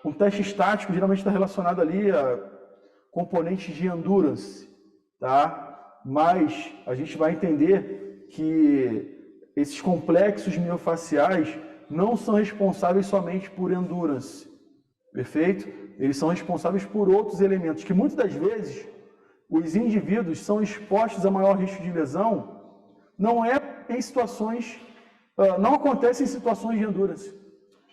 Um teste estático geralmente está relacionado ali a componentes de endurance, tá? Mas a gente vai entender que esses complexos miofaciais não são responsáveis somente por endurance, perfeito? Eles são responsáveis por outros elementos que muitas das vezes os indivíduos são expostos a maior risco de lesão, não acontece em situações de endurance.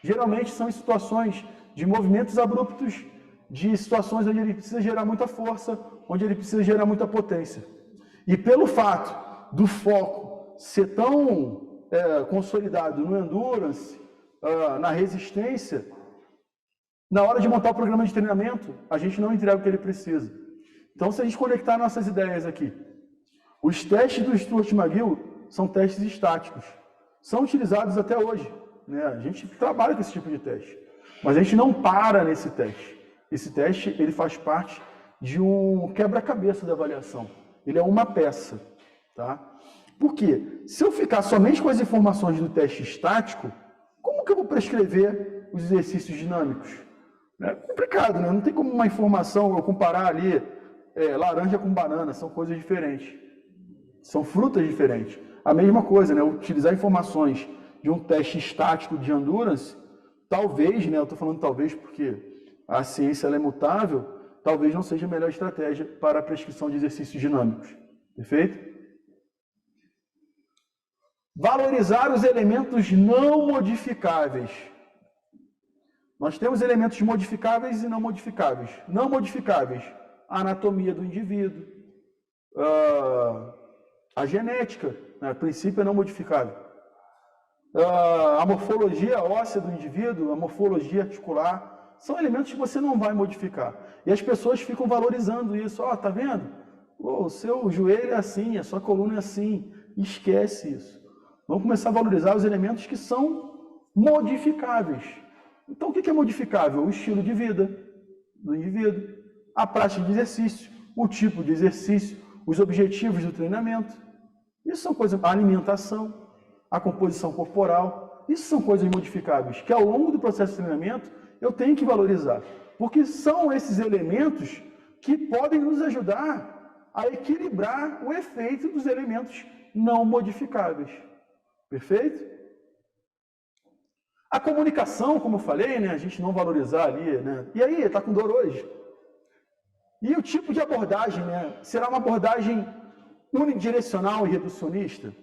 Geralmente são em situações de movimentos abruptos, de situações onde ele precisa gerar muita força, onde ele precisa gerar muita potência. E pelo fato do foco ser tão consolidado no endurance, na resistência, na hora de montar o programa de treinamento, a gente não entrega o que ele precisa. Então, se a gente conectar nossas ideias aqui, os testes do Stuart McGill são testes estáticos. São utilizados até hoje, né? A gente trabalha com esse tipo de teste. Mas a gente não para nesse teste. Esse teste ele faz parte de um quebra-cabeça da avaliação. Ele é uma peça. Tá? Por quê? Se eu ficar somente com as informações do teste estático, como que eu vou prescrever os exercícios dinâmicos? É complicado, né? Não tem como uma informação eu comparar ali laranja com banana, são coisas diferentes. São frutas diferentes. A mesma coisa, né? Utilizar informações de um teste estático de endurance, talvez, né? Eu estou falando talvez porque a ciência ela é mutável, talvez não seja a melhor estratégia para a prescrição de exercícios dinâmicos. Perfeito? Valorizar os elementos não modificáveis. Nós temos elementos modificáveis e não modificáveis. Não modificáveis, a anatomia do indivíduo, a genética, né? A princípio é não modificável. A morfologia óssea do indivíduo, a morfologia articular, são elementos que você não vai modificar. E as pessoas ficam valorizando isso. Ó, tá vendo? O seu joelho é assim, a sua coluna é assim. Esquece isso. Vamos começar a valorizar os elementos que são modificáveis. Então, o que é modificável? O estilo de vida do indivíduo, a prática de exercício, o tipo de exercício, os objetivos do treinamento. Isso são coisas, a alimentação, a composição corporal. Isso são coisas modificáveis, que ao longo do processo de treinamento eu tenho que valorizar. Porque são esses elementos que podem nos ajudar a equilibrar o efeito dos elementos não modificáveis. Perfeito? A comunicação, como eu falei, né, a gente não valorizar ali, né? E aí, está com dor hoje? E o tipo de abordagem, né? Será uma abordagem unidirecional e reducionista?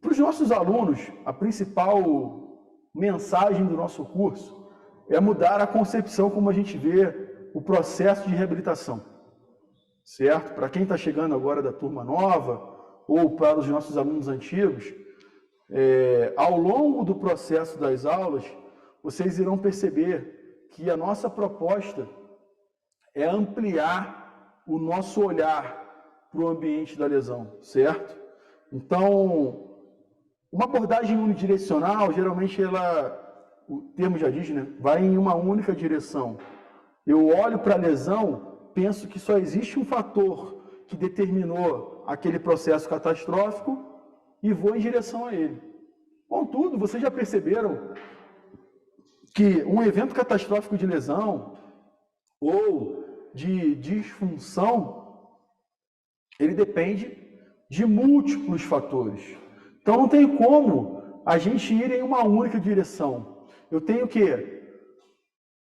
Para os nossos alunos, a principal mensagem do nosso curso é mudar a concepção como a gente vê o processo de reabilitação. Certo? Para quem está chegando agora da turma nova, ou para os nossos alunos antigos, ao longo do processo das aulas, vocês irão perceber que a nossa proposta é ampliar o nosso olhar para o ambiente da lesão, certo? Então, uma abordagem unidirecional, geralmente o termo já diz, né, vai em uma única direção. Eu olho para a lesão, penso que só existe um fator que determinou aquele processo catastrófico e vou em direção a ele. Contudo, vocês já perceberam que um evento catastrófico de lesão ou de disfunção, ele depende de múltiplos fatores. Então, não tem como a gente ir em uma única direção. Eu tenho que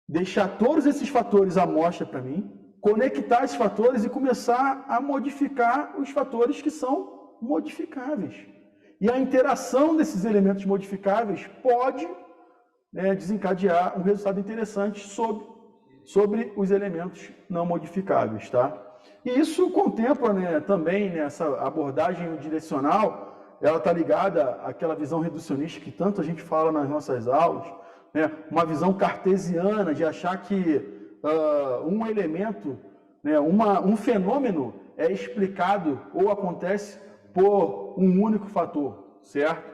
deixar todos esses fatores à mostra para mim, conectar esses fatores e começar a modificar os fatores que são modificáveis. E a interação desses elementos modificáveis pode, né, desencadear um resultado interessante sobre os elementos não modificáveis. Tá? E isso contempla, né, também, né, essa abordagem direcional, ela está ligada àquela visão reducionista que tanto a gente fala nas nossas aulas, né, uma visão cartesiana de achar que um elemento, né, um fenômeno é explicado ou acontece por um único fator, certo?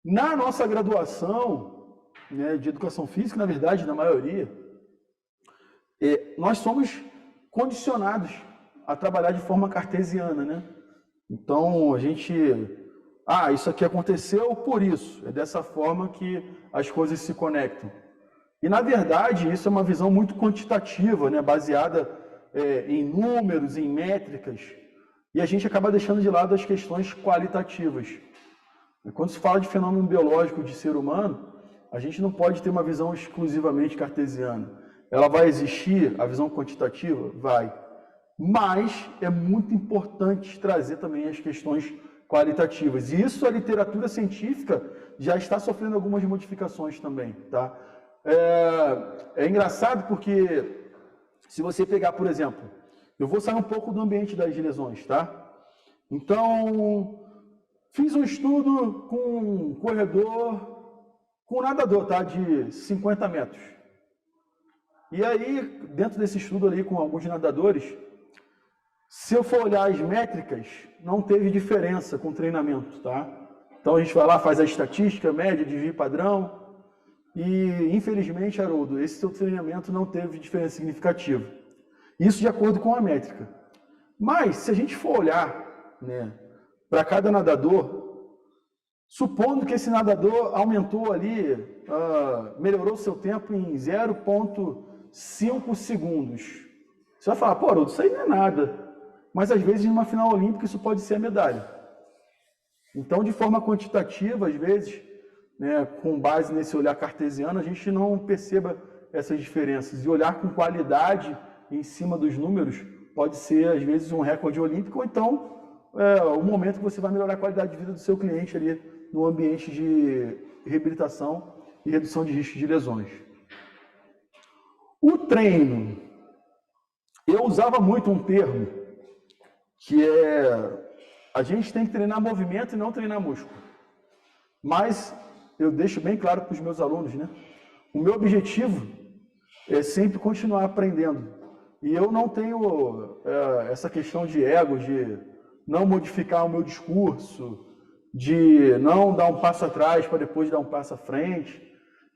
Na nossa graduação, né, de educação física, na verdade, na maioria, nós somos condicionados a trabalhar de forma cartesiana, né? Então, a gente Ah, isso aqui aconteceu por isso. É dessa forma que as coisas se conectam. E, na verdade, isso é uma visão muito quantitativa, né? Baseada em números, em métricas. E a gente acaba deixando de lado as questões qualitativas. Quando se fala de fenômeno biológico de ser humano, a gente não pode ter uma visão exclusivamente cartesiana. Ela vai existir, a visão quantitativa? Vai. Mas é muito importante trazer também as questões qualitativas. E isso a literatura científica já está sofrendo algumas modificações também, tá? É engraçado porque se você pegar, por exemplo, eu vou sair um pouco do ambiente das lesões, tá? Então, fiz um estudo com um corredor, com um nadador, tá? De 50 metros. E aí, dentro desse estudo ali com alguns nadadores, se eu for olhar as métricas, não teve diferença com o treinamento, tá? Então a gente vai lá, faz a estatística, média, desvio padrão, e infelizmente, Haroldo, esse seu treinamento não teve diferença significativa. Isso de acordo com a métrica. Mas, se a gente for olhar, né, para cada nadador, supondo que esse nadador aumentou ali, melhorou seu tempo em 0,5 segundos. Você vai falar, pô, Haroldo, isso aí não é nada. Mas, às vezes, numa final olímpica, isso pode ser a medalha. Então, de forma quantitativa, às vezes, né, com base nesse olhar cartesiano, a gente não perceba essas diferenças. E olhar com qualidade em cima dos números pode ser, às vezes, um recorde olímpico, ou então o momento que você vai melhorar a qualidade de vida do seu cliente ali no ambiente de reabilitação e redução de risco de lesões. O treino. Eu usava muito um termo que a gente tem que treinar movimento e não treinar músculo. Mas eu deixo bem claro para os meus alunos, né? O meu objetivo é sempre continuar aprendendo. E eu não tenho essa questão de ego, de não modificar o meu discurso, de não dar um passo atrás para depois dar um passo à frente.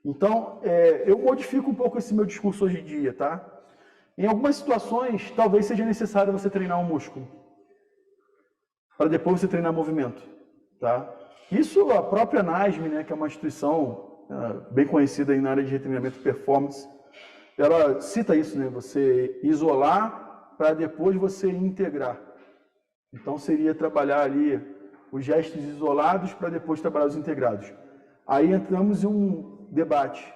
Então, eu modifico um pouco esse meu discurso hoje em dia, tá? Em algumas situações, talvez seja necessário você treinar um músculo, para depois você treinar movimento, tá? Isso a própria NASM, né, que é uma instituição bem conhecida aí na área de retreinamento e performance, ela cita isso, né? Você isolar para depois você integrar. Então seria trabalhar ali os gestos isolados para depois trabalhar os integrados. Aí entramos em um debate.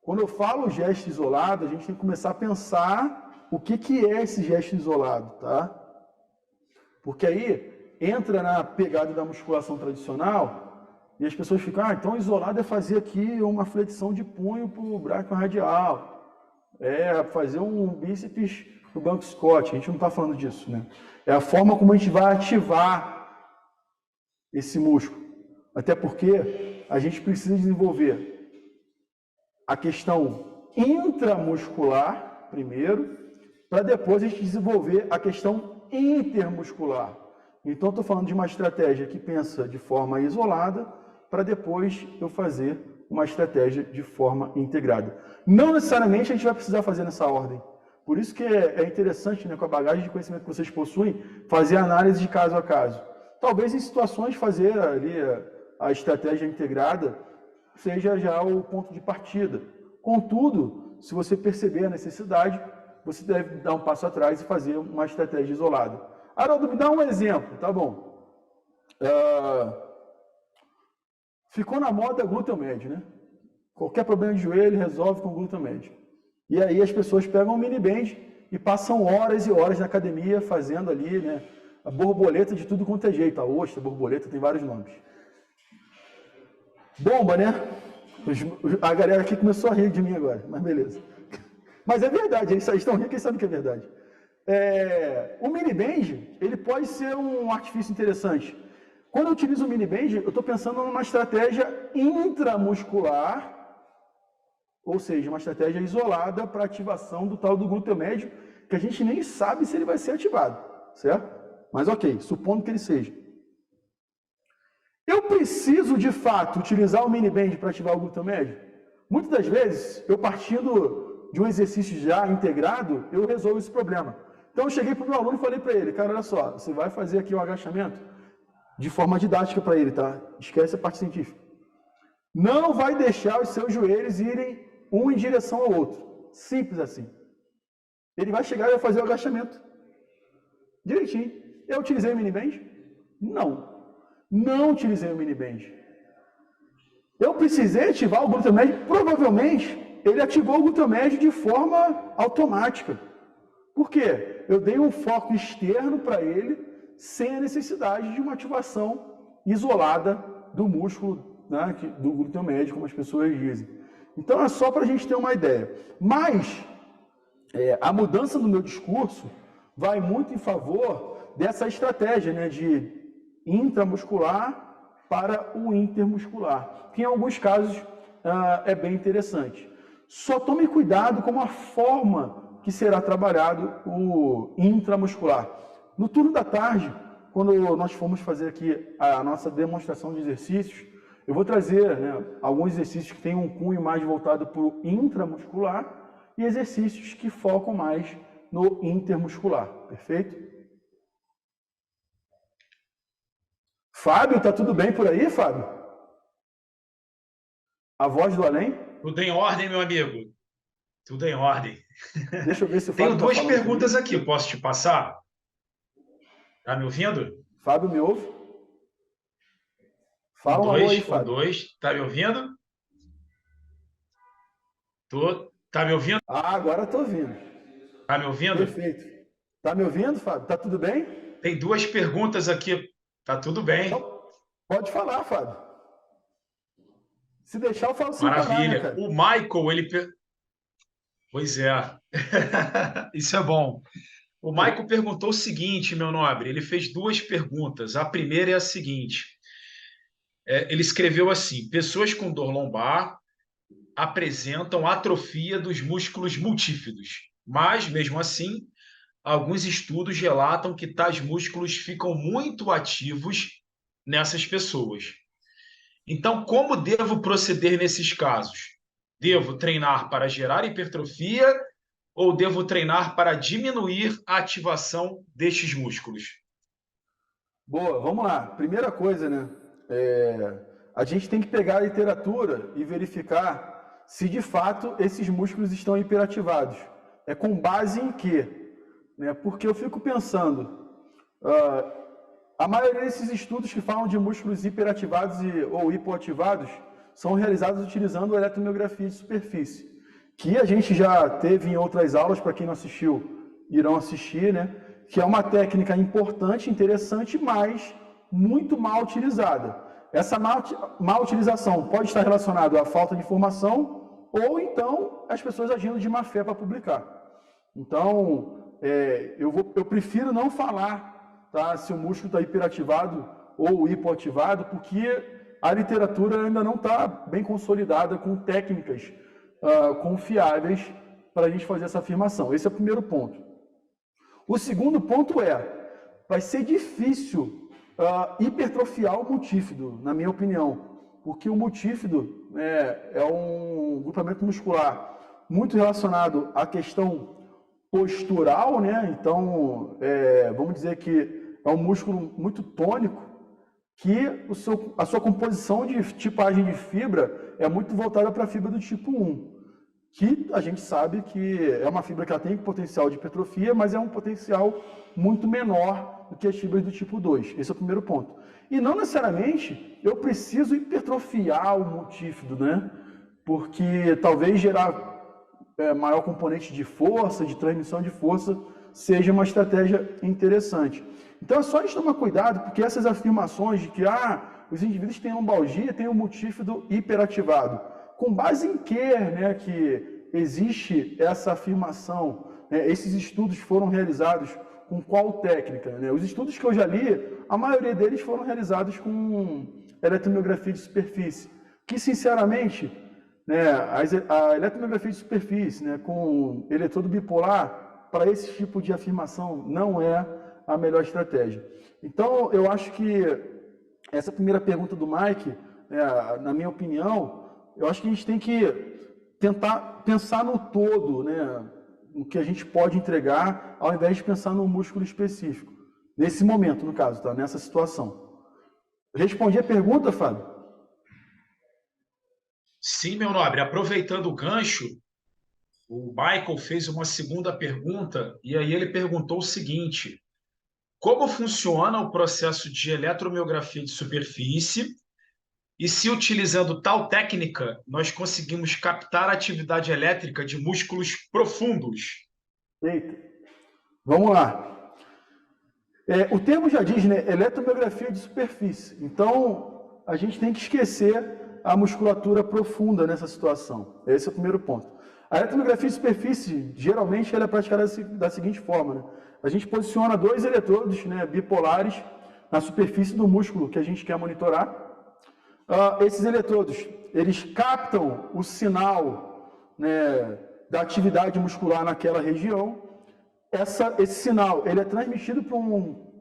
Quando eu falo gesto isolado, a gente tem que começar a pensar o que é esse gesto isolado, tá? Porque aí entra na pegada da musculação tradicional e as pessoas ficam, então isolado é fazer aqui uma flexão de punho para o braquioradial, fazer um bíceps para o banco Scott. A gente não está falando disso, né? É a forma como a gente vai ativar esse músculo. Até porque a gente precisa desenvolver a questão intramuscular primeiro, para depois a gente desenvolver a questão intermuscular. Então, estou falando de uma estratégia que pensa de forma isolada, para depois eu fazer uma estratégia de forma integrada. Não necessariamente a gente vai precisar fazer nessa ordem. Por isso que é interessante, né, com a bagagem de conhecimento que vocês possuem, fazer análise de caso a caso. Talvez em situações fazer ali a estratégia integrada seja já o ponto de partida. Contudo, se você perceber a necessidade, você deve dar um passo atrás e fazer uma estratégia isolada. Haroldo, me dá um exemplo, tá bom. Ficou na moda glúteo médio, né? Qualquer problema de joelho resolve com glúteo médio. E aí as pessoas pegam um mini band e passam horas e horas na academia fazendo ali, né, a borboleta de tudo quanto é jeito. A ostra, a borboleta, tem vários nomes. Bomba, né? A galera aqui começou a rir de mim agora, mas beleza. Mas é verdade, eles estão rindo, quem sabe que é verdade. O mini band, ele pode ser um artifício interessante. Quando eu utilizo o mini band, eu estou pensando numa estratégia intramuscular, ou seja, uma estratégia isolada para ativação do tal do glúteo médio, que a gente nem sabe se ele vai ser ativado, certo? Mas ok, supondo que ele seja. Eu preciso, de fato, utilizar o mini band para ativar o glúteo médio? Muitas das vezes, eu partindo de um exercício já integrado, eu resolvo esse problema. Então, eu cheguei para o meu aluno e falei para ele, cara, olha só, você vai fazer aqui o agachamento, de forma didática para ele, tá? Esquece a parte científica. Não vai deixar os seus joelhos irem um em direção ao outro. Simples assim. Ele vai chegar e vai fazer o agachamento. Direitinho. Eu utilizei o miniband? Não. Não utilizei o miniband. Eu precisei ativar o glúteo médio? Provavelmente, ele ativou o glúteo médio de forma automática. Por quê? Eu dei um foco externo para ele, sem a necessidade de uma ativação isolada do músculo, né, do glúteo médio, como as pessoas dizem. Então, é só para a gente ter uma ideia. Mas, a mudança do meu discurso vai muito em favor dessa estratégia, né, de intramuscular para o intermuscular, que em alguns casos é bem interessante. Só tome cuidado com a forma que será trabalhado o intramuscular. No turno da tarde, quando nós formos fazer aqui a nossa demonstração de exercícios, eu vou trazer, né, alguns exercícios que têm um cunho mais voltado para o intramuscular e exercícios que focam mais no intermuscular, perfeito? Fábio, tá tudo bem por aí, Fábio? A voz do além? Tudo em ordem, meu amigo. Tudo em ordem. Deixa eu ver se o Fábio Tenho duas tá falando perguntas comigo. aqui, posso te passar? Tá me ouvindo? Fábio, me ouve? Fala um alô aí, Fábio. Tá me ouvindo? Tá me ouvindo? Ah, agora tô ouvindo. Tá me ouvindo? Perfeito. Tá me ouvindo, Fábio? Tá tudo bem? Tem duas perguntas aqui. Tá tudo bem. Então, pode falar, Fábio. Se deixar, eu falo sem parar, né, Maravilha. cara? O Michael, Pois é. Isso é bom. O Michael perguntou o seguinte, meu nobre. Ele fez duas perguntas. A primeira é a seguinte. Ele escreveu assim: pessoas com dor lombar apresentam atrofia dos músculos multífidos, mas, mesmo assim, alguns estudos relatam que tais músculos ficam muito ativos nessas pessoas. Então, como devo proceder nesses casos? Devo treinar para gerar hipertrofia ou devo treinar para diminuir a ativação destes músculos? Boa, vamos lá. Primeira coisa, né? A gente tem que pegar a literatura e verificar se de fato esses músculos estão hiperativados. É com base em quê? Né? Porque eu fico pensando, a maioria desses estudos que falam de músculos hiperativados ou hipoativados são realizados utilizando eletromiografia de superfície, que a gente já teve em outras aulas, para quem não assistiu, irão assistir, né? Que é uma técnica importante, interessante, mas muito mal utilizada. Essa mal utilização pode estar relacionada à falta de informação ou então as pessoas agindo de má fé para publicar. Então, eu prefiro não falar, tá, se o músculo está hiperativado ou hipoativado, porque a literatura ainda não está bem consolidada com técnicas confiáveis para a gente fazer essa afirmação. Esse é o primeiro ponto. O segundo ponto vai ser difícil hipertrofiar o multífido, na minha opinião, porque o multífido é um grupamento muscular muito relacionado à questão postural, né? Então, vamos dizer que é um músculo muito tônico, que a sua composição de tipagem de fibra é muito voltada para a fibra do tipo 1, que a gente sabe que é uma fibra que ela tem potencial de hipertrofia, mas é um potencial muito menor do que as fibras do tipo 2. Esse é o primeiro ponto. E não necessariamente eu preciso hipertrofiar o multífido, né? Porque talvez gerar maior componente de força, de transmissão de força, seja uma estratégia interessante. Então é só a gente tomar cuidado, porque essas afirmações de que os indivíduos têm lombalgia, têm o multífido hiperativado, com base em que, né, que existe essa afirmação? Esses estudos foram realizados com qual técnica? Né? Os estudos que eu já li, a maioria deles foram realizados com eletromiografia de superfície, que sinceramente, né, a eletromiografia de superfície, né, com eletrodo bipolar, para esse tipo de afirmação não é a melhor estratégia. Então, eu acho que essa primeira pergunta do Mike, na minha opinião, eu acho que a gente tem que tentar pensar no todo, né, no que a gente pode entregar, ao invés de pensar no músculo específico. Nesse momento, no caso, tá? Nessa situação. Respondi a pergunta, Fábio? Sim, meu nobre. Aproveitando o gancho, o Michael fez uma segunda pergunta e aí ele perguntou o seguinte: como funciona o processo de eletromiografia de superfície e se utilizando tal técnica nós conseguimos captar a atividade elétrica de músculos profundos? Eita. Vamos lá. O termo já diz, né? Eletromiografia de superfície. Então, a gente tem que esquecer a musculatura profunda nessa situação. Esse é o primeiro ponto. A eletromiografia de superfície, geralmente, ela é praticada da seguinte forma, né? A gente posiciona dois eletrodos, né, bipolares na superfície do músculo que a gente quer monitorar. Esses eletrodos, eles captam o sinal, né, da atividade muscular naquela região. Esse sinal ele é transmitido para um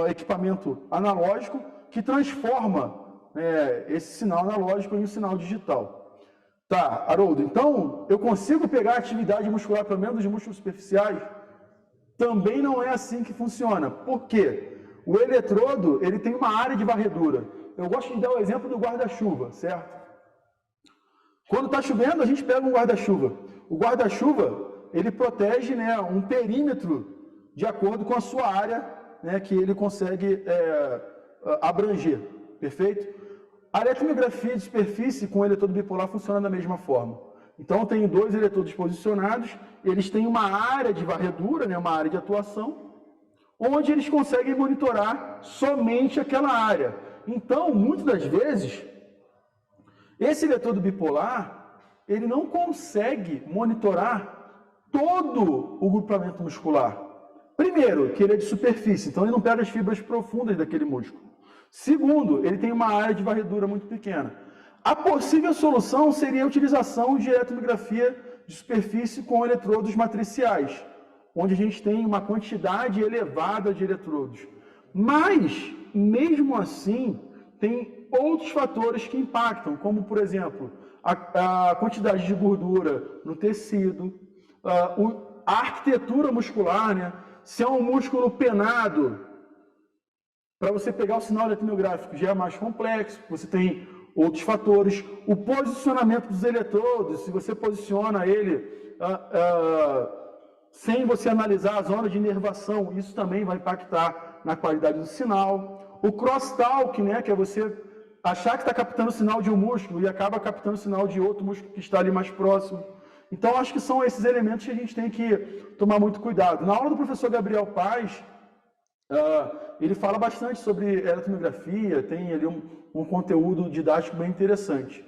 equipamento analógico que transforma, né, esse sinal analógico em um sinal digital. Tá, Haroldo, então eu consigo pegar a atividade muscular, pelo menos de músculos superficiais? Também não é assim que funciona. Por quê? O eletrodo ele tem uma área de varredura. Eu gosto de dar o exemplo do guarda-chuva, certo? Quando está chovendo, a gente pega um guarda-chuva. O guarda-chuva ele protege, né, um perímetro de acordo com a sua área, né, que ele consegue abranger, perfeito? A eletromiografia de superfície com eletrodo bipolar funciona da mesma forma. Então, eu tenho dois eletrodos posicionados, eles têm uma área de varredura, né, uma área de atuação, onde eles conseguem monitorar somente aquela área. Então, muitas das vezes, esse eletrodo bipolar, ele não consegue monitorar todo o grupamento muscular. Primeiro, que ele é de superfície, então ele não pega as fibras profundas daquele músculo. Segundo, ele tem uma área de varredura muito pequena. A possível solução seria a utilização de eletromiografia de superfície com eletrodos matriciais, onde a gente tem uma quantidade elevada de eletrodos. Mas, mesmo assim, tem outros fatores que impactam, como, por exemplo, a quantidade de gordura no tecido, a arquitetura muscular, né? Se é um músculo penado, para você pegar o sinal eletromiográfico já é mais complexo, você tem outros fatores. O posicionamento dos eletrodos, se você posiciona ele sem você analisar a zona de inervação, isso também vai impactar na qualidade do sinal. O crosstalk, né, que é você achar que está captando o sinal de um músculo e acaba captando o sinal de outro músculo que está ali mais próximo. Então, acho que são esses elementos que a gente tem que tomar muito cuidado. Na aula do professor Gabriel Paz, ele fala bastante sobre eletromiografia, tem ali um conteúdo didático bem interessante.